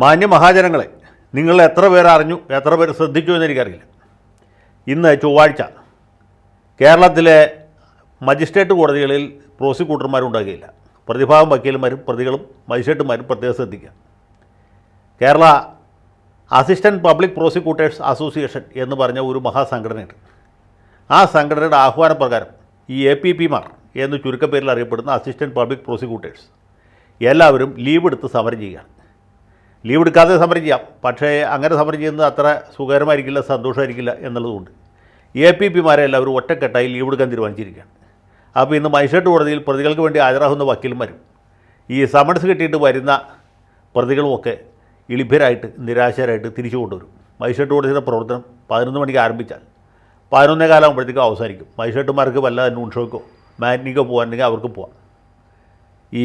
മാന്യ മഹാജനങ്ങളെ, നിങ്ങൾ എത്ര പേർ അറിഞ്ഞു, എത്ര പേർ ശ്രദ്ധിച്ചു എന്നെനിക്കറിയില്ല. ഇന്ന് ചൊവ്വാഴ്ച കേരളത്തിലെ മജിസ്ട്രേറ്റ് കോടതികളിൽ പ്രോസിക്യൂട്ടർമാരുണ്ടാകുകയില്ല. പ്രതിഭാഗം വക്കീലന്മാരും പ്രതികളും മജിസ്ട്രേറ്റുമാരും പ്രത്യേകം ശ്രദ്ധിക്കുക. Kerala assistant public prosecutors association എന്ന് പറഞ്ഞ ഒരു മഹാസംഘടനയുണ്ട്. ആ സംഘടനയുടെ ആഹ്വാനപ്രകാരം ഈ APPമാർ എന്ന് ചുരുക്കപ്പേരിൽ അറിയപ്പെടുന്ന അസിസ്റ്റൻറ്റ് പബ്ലിക് പ്രോസിക്യൂട്ടേഴ്സ് എല്ലാവരും ലീവ് എടുത്ത് സമരം ചെയ്യുകയാണ്. ലീവ് എടുക്കാതെ സമരം ചെയ്യാം, പക്ഷേ അങ്ങനെ സമരം ചെയ്യുന്നത് അത്ര സുഖകരമായിരിക്കില്ല, സന്തോഷമായിരിക്കില്ല എന്നുള്ളതുകൊണ്ട് APPമാരെ എല്ലാവരും ഒറ്റക്കെട്ടായി ലീവ് എടുക്കാൻ തീരുമാനിച്ചിരിക്കുകയാണ്. അപ്പോൾ ഇന്ന് മജിസ്ട്രേറ്റ് കോടതിയിൽ പ്രതികൾക്ക് വേണ്ടി ഹാജരാകുന്ന വക്കീലന്മാരും ഈ സമൻസ് കിട്ടിയിട്ട് വരുന്ന പ്രതികളുമൊക്കെ ഇളിഭ്യരായിട്ട് നിരാശരായിട്ട് തിരിച്ചു കൊണ്ടുവരും. മജിസ്ട്രേറ്റ് കോടതിയുടെ പ്രവർത്തനം 11 മണിക്ക് ആരംഭിച്ചാൽ 11:15 ആകുമ്പോഴത്തേക്കും അവസാനിക്കും. മജിസ്ട്രേറ്റുമാർക്ക് വല്ല ന്യൂൺഷോയ്ക്കോ മാറ്റിനിക്കോ പോകാനുണ്ടെങ്കിൽ അവർക്ക് പോകാം. ഈ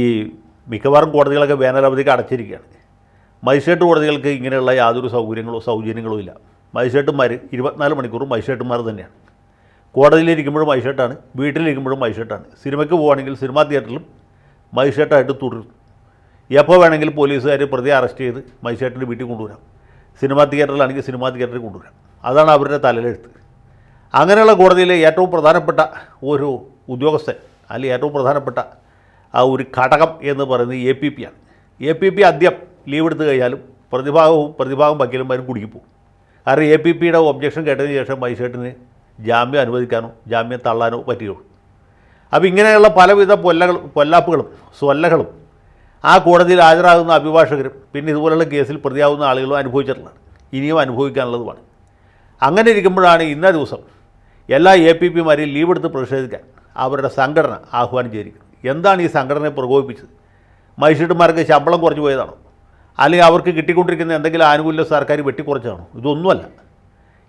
മിക്കവാറും കോടതികളൊക്കെ വേനലവധിക്ക് അടച്ചിരിക്കുകയാണ്. മജിസ്ട്രേറ്റ് കോടതികൾക്ക് ഇങ്ങനെയുള്ള യാതൊരു സൗജന്യങ്ങളോ ഇല്ല. മജിസ്ട്രേറ്റുമാർ 24 മണിക്കൂറും മജിസ്ട്രേറ്റുമാർ തന്നെയാണ്. കോടതിയിലിരിക്കുമ്പോഴും മജിസ്ട്രേറ്റാണ്, വീട്ടിലിരിക്കുമ്പോഴും മജിസ്ട്രേറ്റാണ്. സിനിമയ്ക്ക് പോകുകയാണെങ്കിൽ സിനിമാ തിയേറ്ററിലും മജിസ്ട്രേറ്റായിട്ട് തുടരും. എപ്പോൾ വേണമെങ്കിലും പോലീസുകാർ പ്രതി അറസ്റ്റ് ചെയ്ത് മജിസ്ട്രേറ്റിൻ്റെ വീട്ടിൽ കൊണ്ടുവരാം. സിനിമാ തിയേറ്ററിലാണെങ്കിൽ സിനിമാ തിയേറ്ററിൽ കൊണ്ടുവരാം. അതാണ് അവരുടെ തലയിലെഴുത്ത്. അങ്ങനെയുള്ള കോടതിയിലെ ഏറ്റവും പ്രധാനപ്പെട്ട ഒരു ഉദ്യോഗസ്ഥൻ അല്ലെങ്കിൽ ഏറ്റവും പ്രധാനപ്പെട്ട ആ ഒരു ഘടകം എന്ന് പറയുന്നത് APPയാണ്. APP ആദ്യം ലീവ് എടുത്ത് കഴിഞ്ഞാലും പ്രതിഭാഗം വക്കീലന്മാരും കുടുങ്ങിപ്പോകും. കാരണം APPയുടെ ഒബ്ജക്ഷൻ കേട്ടതിന് ശേഷം മജിസ്ട്രേറ്റിന് ജാമ്യം അനുവദിക്കാനോ ജാമ്യം തള്ളാനോ പറ്റുകയുള്ളൂ. അപ്പോൾ ഇങ്ങനെയുള്ള പലവിധ പൊല്ലാപ്പുകളും സ്വല്ലകളും ആ കോടതിയിൽ ഹാജരാകുന്ന അഭിഭാഷകരും പിന്നെ ഇതുപോലുള്ള കേസിൽ പ്രതിയാവുന്ന ആളുകളും അനുഭവിച്ചിട്ടുള്ളതാണ്, ഇനിയും അനുഭവിക്കാനുള്ളതുമാണ്. അങ്ങനെ ഇരിക്കുമ്പോഴാണ് ഇന്നേ ദിവസം എല്ലാ APPമാരെയും ലീവ് എടുത്ത് പ്രതിഷേധിക്കാൻ അവരുടെ സംഘടന ആഹ്വാനം ചെയ്തിരിക്കുന്നത്. എന്താണ് ഈ സംഘടനയെ പ്രകോപിപ്പിച്ചത്? മജിസ്ട്രേറ്റുമാർക്ക് ശമ്പളം കുറഞ്ഞു പോയതാണോ? അല്ലെങ്കിൽ അവർക്ക് കിട്ടിക്കൊണ്ടിരിക്കുന്ന എന്തെങ്കിലും ആനുകൂല്യം സർക്കാർ വെട്ടിക്കുറച്ചാണോ? ഇതൊന്നുമല്ല.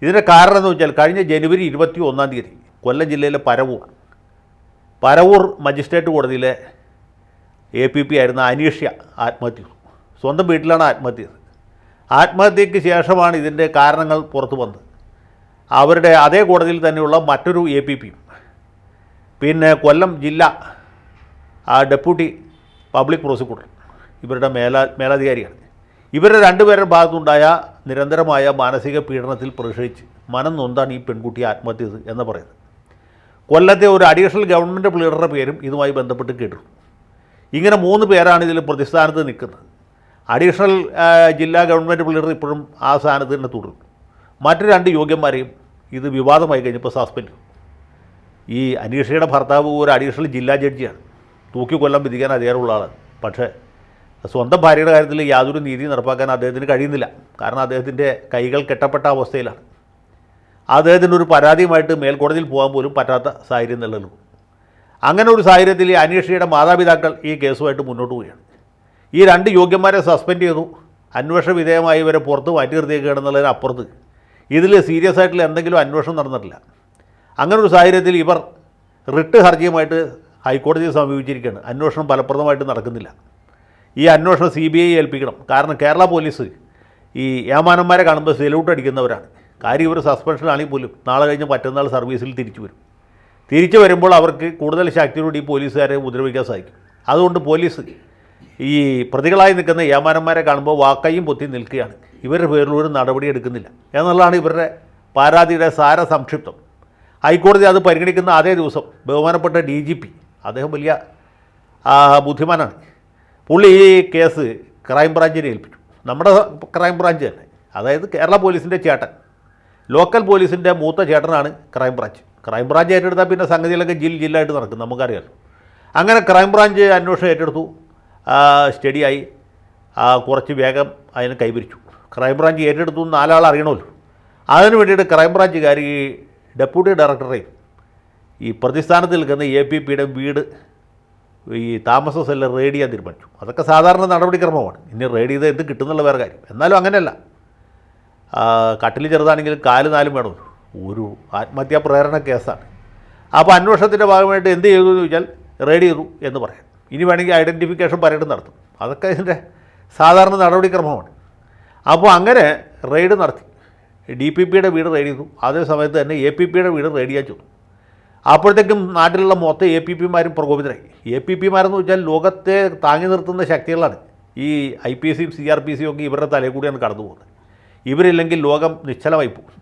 ഇതിൻ്റെ കാരണം എന്ന് വെച്ചാൽ കഴിഞ്ഞ ജനുവരി 21 കൊല്ലം ജില്ലയിലെ പരവൂർ മജിസ്ട്രേറ്റ് കോടതിയിലെ APP ആയിരുന്ന അനീഷ്യ ആത്മഹത്യ ചെയ്തു. സ്വന്തം വീട്ടിലാണ് ആത്മഹത്യ ചെയ്തത്. ആത്മഹത്യയ്ക്ക് ശേഷമാണ് ഇതിൻ്റെ കാരണങ്ങൾ പുറത്തു വന്നത്. അവരുടെ അതേ കോടതിയിൽ തന്നെയുള്ള മറ്റൊരു APPയും പിന്നെ കൊല്ലം ജില്ലാ ഡെപ്യൂട്ടി പബ്ലിക് പ്രോസിക്യൂട്ടർ ഇവരുടെ മേലധികാരിയാണ്. ഇവരുടെ രണ്ടുപേരുടെ ഭാഗത്തുണ്ടായ നിരന്തരമായ മാനസിക പീഡനത്തിൽ പ്രതിഷേധിച്ച് മനം നൊന്താണ് ഈ പെൺകുട്ടി ആത്മഹത്യ ചെയ്തത് എന്ന് പറയുന്നത്. കൊല്ലത്തെ ഒരു അഡീഷണൽ ഗവൺമെൻറ് പ്ലീഡറുടെ പേരും ഇതുമായി ബന്ധപ്പെട്ട് കേട്ടു. ഇങ്ങനെ 3 പേരാണ് ഇതിൽ പ്രതിസ്ഥാനത്ത് നിൽക്കുന്നത്. അഡീഷണൽ ജില്ലാ ഗവൺമെൻറ് പ്ലീഡർ ഇപ്പോഴും ആ സ്ഥാനത്ത് തന്നെ തുടരും. മറ്റു 2 യോഗ്യന്മാരെയും ഇത് വിവാദമായി കഴിഞ്ഞപ്പോൾ സസ്പെൻഡ് ചെയ്തു. ഈ അനീഷയുടെ ഭർത്താവ് ഒരു അഡീഷണൽ ജില്ലാ ജഡ്ജിയാണ്, തൂക്കിക്കൊല്ലാൻ വിധിക്കാൻ അധികാരമുള്ള ആളാണ്. പക്ഷേ സ്വന്തം ഭാര്യയുടെ കാര്യത്തിൽ യാതൊരു നീതി നടപ്പാക്കാൻ അദ്ദേഹത്തിന് കഴിയുന്നില്ല. കാരണം അദ്ദേഹത്തിൻ്റെ കൈകൾ കെട്ടപ്പെട്ട അവസ്ഥയിലാണ്. അദ്ദേഹത്തിന് ഒരു പരാതിയുമായിട്ട് മേൽക്കോടതിയിൽ പോകാൻ പോലും പറ്റാത്ത സാഹചര്യം നിലനിൽക്കും. അങ്ങനെ ഒരു സാഹചര്യത്തിൽ ഈ അനീഷയുടെ മാതാപിതാക്കൾ ഈ കേസുമായിട്ട് മുന്നോട്ട് പോവുകയാണ്. ഈ 2 യോഗ്യന്മാരെ സസ്പെൻഡ് ചെയ്തു, അന്വേഷണ വിധേയമായി ഇവരെ പുറത്ത് മാറ്റി നിർത്തിയേക്കുകയാണെന്നുള്ളതിനപ്പുറത്ത് ഇതിൽ സീരിയസ് ആയിട്ടുള്ള എന്തെങ്കിലും അന്വേഷണം നടന്നിട്ടില്ല. അങ്ങനെ ഒരു സാഹചര്യത്തിൽ ഇവർ റിട്ട് ഹർജിയുമായിട്ട് ഹൈക്കോടതിയെ സമീപിച്ചിരിക്കുകയാണ്. അന്വേഷണം ഫലപ്രദമായിട്ട് നടക്കുന്നില്ല. ഈ അന്വേഷണം CBI ഏൽപ്പിക്കണം. കാരണം കേരള പോലീസ് ഈ ഏമാനന്മാരെ കാണുമ്പോൾ സെല്യൂട്ട് അടിക്കുന്നവരാണ്. കാര്യം ഇവർ സസ്പെൻഷനാണെങ്കിൽ പോലും നാളെ കഴിഞ്ഞ് മറ്റന്നാൾ സർവീസിൽ തിരിച്ചു വരും. തിരിച്ചു വരുമ്പോൾ അവർക്ക് കൂടുതൽ ശക്തിയോടെ ഈ പോലീസുകാരെ ഉപദ്രവിക്കാൻ സാധിക്കും. അതുകൊണ്ട് പോലീസ് ഈ പ്രതികളായി നിൽക്കുന്ന ഏമാനന്മാരെ കാണുമ്പോൾ വാക്കയും പൊത്തി നിൽക്കുകയാണ്. ഇവരുടെ പേരിൽ ഒരു നടപടി എടുക്കുന്നില്ല എന്നുള്ളതാണ് ഇവരുടെ പരാതിയുടെ സംക്ഷിപ്തം. ഹൈക്കോടതി അത് പരിഗണിക്കുന്ന അതേ ദിവസം ബഹുമാനപ്പെട്ട DGP, അദ്ദേഹം വലിയ ബുദ്ധിമാനാണ്, പുള്ളി ഈ കേസ് ക്രൈംബ്രാഞ്ചിനെ ഏൽപ്പിച്ചു. നമ്മുടെ ക്രൈംബ്രാഞ്ച് തന്നെ, അതായത് കേരള പോലീസിൻ്റെ ചേട്ടൻ, ലോക്കൽ പോലീസിൻ്റെ മൂത്ത ചേട്ടനാണ് ക്രൈംബ്രാഞ്ച് ഏറ്റെടുത്താൽ പിന്നെ സംഗതികളൊക്കെ ജില്ലായിട്ട് നടക്കും, നമുക്കറിയാമല്ലോ. അങ്ങനെ ക്രൈംബ്രാഞ്ച് അന്വേഷണം ഏറ്റെടുത്തു, സ്റ്റഡിയായി കുറച്ച് വേഗം അതിന് കൈവരിച്ചു. ക്രൈംബ്രാഞ്ച് ഏറ്റെടുത്തു 4 ആൾ അറിയണമല്ലോ. അതിന് വേണ്ടിയിട്ട് ക്രൈംബ്രാഞ്ചുകാർ ഈ ഡെപ്യൂട്ടി ഡയറക്ടറെയും ഈ പ്രതിസ്ഥാനത്ത് നിൽക്കുന്ന APPയുടെ വീട് ഈ താമസ സെല്ല് റെയ്ഡ് ചെയ്യാൻ തീരുമാനിച്ചു. അതൊക്കെ സാധാരണ നടപടിക്രമമാണ്. ഇനി റെയ്ഡ് ചെയ്ത് എന്ത് കിട്ടുന്നുള്ള വേറെ കാര്യം. എന്നാലും അങ്ങനെയല്ല, കട്ടിൽ ചെറുതാണെങ്കിലും 4 വേണമല്ലോ. ഒരു ആത്മഹത്യാ പ്രേരണ കേസാണ്. അപ്പോൾ അന്വേഷണത്തിൻ്റെ ഭാഗമായിട്ട് എന്ത് ചെയ്തു എന്ന് ചോദിച്ചാൽ റെയ്ഡ് ചെയ്തു എന്ന് പറയാം. ഇനി വേണമെങ്കിൽ ഐഡൻറ്റിഫിക്കേഷൻ പരേഡ് നടത്തും. അതൊക്കെ ഇതിൻ്റെ സാധാരണ നടപടിക്രമമാണ്. അപ്പോൾ അങ്ങനെ റെയ്ഡ് നടത്തി. DPPയുടെ വീട് റെയ്ഡ് ചെയ്തു. അതേ സമയത്ത് തന്നെ APPയുടെ വീട് റെയ്ഡ് ചെയ്യാൻ ചെയ്തു. അപ്പോഴത്തേക്കും നാട്ടിലുള്ള മൊത്തം APPമാരും പ്രകോപിതരായി. APPമാരെന്ന് വെച്ചാൽ ലോകത്തെ താങ്ങി നിർത്തുന്ന ശക്തികളാണ്. ഈ IPCയും CRPCയും ഒക്കെ ഇവരുടെ തലയിൽ കൂടിയാണ് കടന്നു പോകുന്നത്. ഇവരില്ലെങ്കിൽ ലോകം നിശ്ചലമായി പോകും.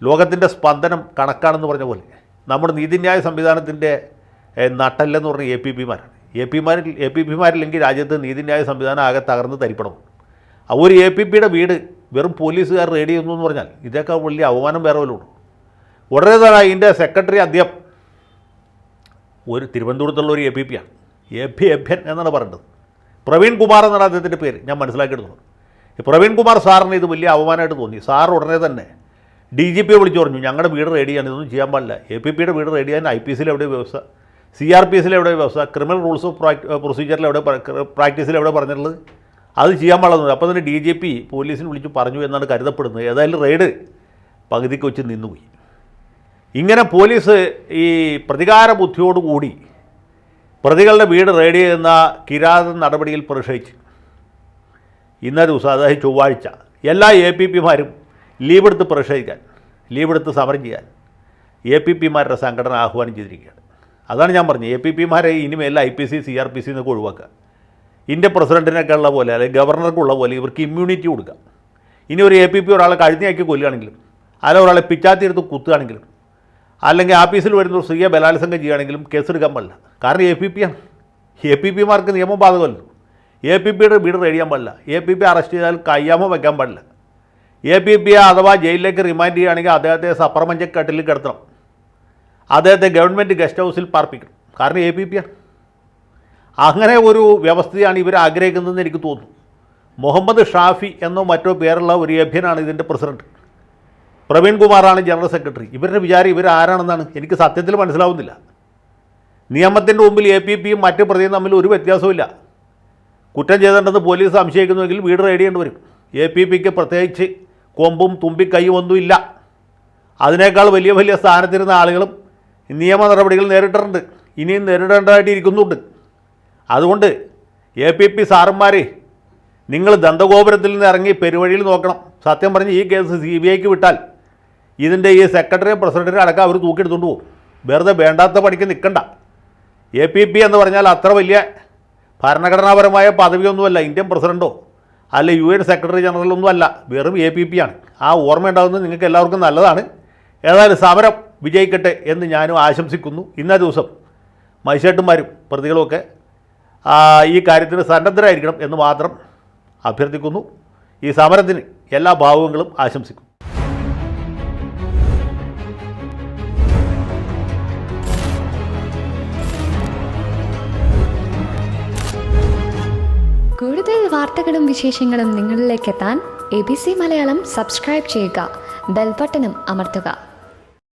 ലോകത്തിൻ്റെ സ്പന്ദനം കണക്കാണെന്ന് പറഞ്ഞ പോലെ നമ്മുടെ നീതിന്യായ സംവിധാനത്തിൻ്റെ നട്ടല്ലെന്ന് പറഞ്ഞ APPമാരില്ലെങ്കിൽ രാജ്യത്ത് നീതിന്യായ സംവിധാനം ആകെ തകർന്ന് തരിപ്പണം. ഒരു APPയുടെ വീട് വെറും പോലീസുകാർ റെയ്ഡ് ചെയ്യുന്നു എന്ന് പറഞ്ഞാൽ ഇതൊക്കെ വലിയ അവമാനം വേറെ വല്ലതും. ഉടനെ തന്നെ ഇതിൻ്റെ സെക്രട്ടറി അദ്ദേഹം ഒരു തിരുവനന്തപുരത്തുള്ള ഒരു APPയാണ്. APN എന്നാണ് പറയേണ്ടത്. പ്രവീൺ കുമാർ എന്നാണ് അദ്ദേഹത്തിൻ്റെ പേര്. ഞാൻ മനസ്സിലാക്കിയെടുത്തോളൂ. പ്രവീൺ കുമാർ സാറിന് ഇത് വലിയ അവമാനമായിട്ട് തോന്നി. സാർ ഉടനെ തന്നെ DGPയെ വിളിച്ചു പറഞ്ഞു, ഞങ്ങളുടെ വീട് റെഡി ചെയ്യാൻ ഇതൊന്നും ചെയ്യാൻ പാടില്ല. APPയുടെ വീട് റെഡി ചെയ്യാൻ IPCയിൽ എവിടെ വ്യവസ്ഥ, CRPCയിൽ എവിടെ വ്യവസ്ഥ, ക്രിമിനൽ റൂൾസ് ഓഫ് പ്രൊസീജിയറിൽ എവിടെ, പ്രാക്ടീസിൽ എവിടെ പറഞ്ഞിട്ടുള്ളത്, അത് ചെയ്യാൻ പാടില്ല. അപ്പോൾ തന്നെ DGP പോലീസിന് വിളിച്ചു പറഞ്ഞു എന്നാണ് കരുതപ്പെടുന്നത്. ഏതായാലും റെയ്ഡ് പകുതിക്ക് വെച്ച് നിന്നുപോയി. ഇങ്ങനെ പോലീസ് ഈ പ്രതികാര ബുദ്ധിയോടുകൂടി പ്രതികളുടെ വീട് റെയ്ഡ് ചെയ്യുന്ന കിരാത നടപടിയിൽ പ്രതിഷേധിച്ച് ഇന്നേ ദിവസം, അതായത് ചൊവ്വാഴ്ച, എല്ലാ APPമാരും ലീവെടുത്ത് പ്രതിഷേധിക്കാൻ, ലീവെടുത്ത് സമരം ചെയ്യാൻ APPമാരുടെ സംഘടന ആഹ്വാനം ചെയ്തിരിക്കുകയാണ്. അതാണ് ഞാൻ പറഞ്ഞത്, APPമാരെ ഇനിമേൽ IPC CRPC എന്നൊക്കെ ഒഴിവാക്കുക. ഇന്ത്യ പ്രസിഡൻറ്റിനൊക്കെ ഉള്ള പോലെ അല്ലെങ്കിൽ ഗവർണർക്കുള്ള പോലെ ഇവർക്ക് ഇമ്മ്യൂണിറ്റി കൊടുക്കുക. ഇനി ഒരു APP ഒരാളെ കഴുത്തിയാക്കി കൊല്ലുകയാണെങ്കിലും, അല്ല ഒരാളെ പിച്ചാത്തിയെടുത്ത് കുത്തുകയാണെങ്കിലും, അല്ലെങ്കിൽ ആഫീസിൽ വരുന്ന ഒരു സ്ത്രീയെ ബലാത്സംഗം ചെയ്യുകയാണെങ്കിലും കേസെടുക്കാൻ പാടില്ല. കാരണം APPയാണ്. APPമാർക്ക് നിയമം ബാധകമല്ലോ. APPയുടെ വീട് റെഡി ചെയ്യാൻ പാടില്ല. APP അറസ്റ്റ് ചെയ്താൽ കയ്യാമം വയ്ക്കാൻ പാടില്ല. APP അഥവാ ജയിലിലേക്ക് റിമാൻഡ് ചെയ്യുകയാണെങ്കിൽ അദ്ദേഹത്തെ സപ്രമഞ്ചക്കട്ടിൽ കിടത്തണം. അദ്ദേഹത്തെ ഗവൺമെൻറ് ഗസ്റ്റ് ഹൗസിൽ പാർപ്പിക്കണം. കാരണം APPയാണ്. അങ്ങനെ ഒരു വ്യവസ്ഥയാണ് ഇവർ ആഗ്രഹിക്കുന്നതെന്ന് എനിക്ക് തോന്നുന്നു. മുഹമ്മദ് ഷാഫി എന്നോ മറ്റോ പേരുള്ള ഒരു APN-ആണ് ഇതിൻ്റെ പ്രസിഡന്റ്. പ്രവീൺ കുമാറാണ് ജനറൽ സെക്രട്ടറി. ഇവരുടെ വിചാരം ഇവരാരാണെന്നാണ് എനിക്ക് സത്യത്തിൽ മനസ്സിലാവുന്നില്ല. നിയമത്തിൻ്റെ മുമ്പിൽ APPയും മറ്റ് പ്രതിയും തമ്മിൽ ഒരു വ്യത്യാസവുമില്ല. കുറ്റം ചെയ്തിട്ടുണ്ടെന്ന് പോലീസ് സംശയിക്കുന്നുവെങ്കിൽ വീട് റെയ്ഡ് ചെയ്യേണ്ടി വരും. APPക്ക് പ്രത്യേകിച്ച് കൊമ്പും തുമ്പിക്കൈയും ഒന്നുമില്ല. അതിനേക്കാൾ വലിയ വലിയ സ്ഥാനത്തിരുന്ന ആളുകളും നിയമ നടപടികൾ നേരിട്ടിട്ടുണ്ട്, ഇനിയും നേരിടേണ്ടതായിട്ട് ഇരിക്കുന്നുണ്ട്. അതുകൊണ്ട് APP സാറന്മാരെ, നിങ്ങൾ ദന്തഗോപുരത്തിൽ നിന്ന് ഇറങ്ങി പെരുവഴിയിൽ നോക്കണം. സത്യം പറഞ്ഞ് ഈ കേസ് CBIക്ക് വിട്ടാൽ ഇതിൻ്റെ ഈ സെക്രട്ടറിയും പ്രസിഡൻറ്റിനെ അടക്കം അവർ തൂക്കിയെടുത്തുകൊണ്ട് പോകും. വെറുതെ വേണ്ടാത്ത പണിക്ക് നിൽക്കണ്ട. APP എന്ന് പറഞ്ഞാൽ അത്ര വലിയ ഭരണഘടനാപരമായ പദവിയൊന്നുമല്ല. ഇന്ത്യൻ പ്രസിഡൻറ്റോ അല്ല UN സെക്രട്ടറി ജനറലൊന്നും അല്ല, വെറും APPയാണ്. ആ ഓർമ്മ ഉണ്ടാകുന്നത് നിങ്ങൾക്ക് എല്ലാവർക്കും നല്ലതാണ്. ഏതായാലും സമരം വിജയിക്കട്ടെ എന്ന് ഞാനും ആശംസിക്കുന്നു. ഇന്നേ ദിവസം മജിസ്ട്രേറ്റുമാരും പ്രതികളുമൊക്കെ ഈ കാര്യത്തിന് സന്നദ്ധരായിരിക്കണം എന്ന് മാത്രം അഭ്യർത്ഥിക്കുന്നു. ഈ സമരത്തിന് എല്ലാ ഭാവുകങ്ങളും ആശംസിക്കുന്നു. കൂടുതൽ വാർത്തകളും വിശേഷങ്ങളും നിങ്ങളിലേക്ക് എത്താൻ ABC മലയാളം സബ്സ്ക്രൈബ് ചെയ്യുക, ബെൽ ബട്ടണും അമർത്തുക.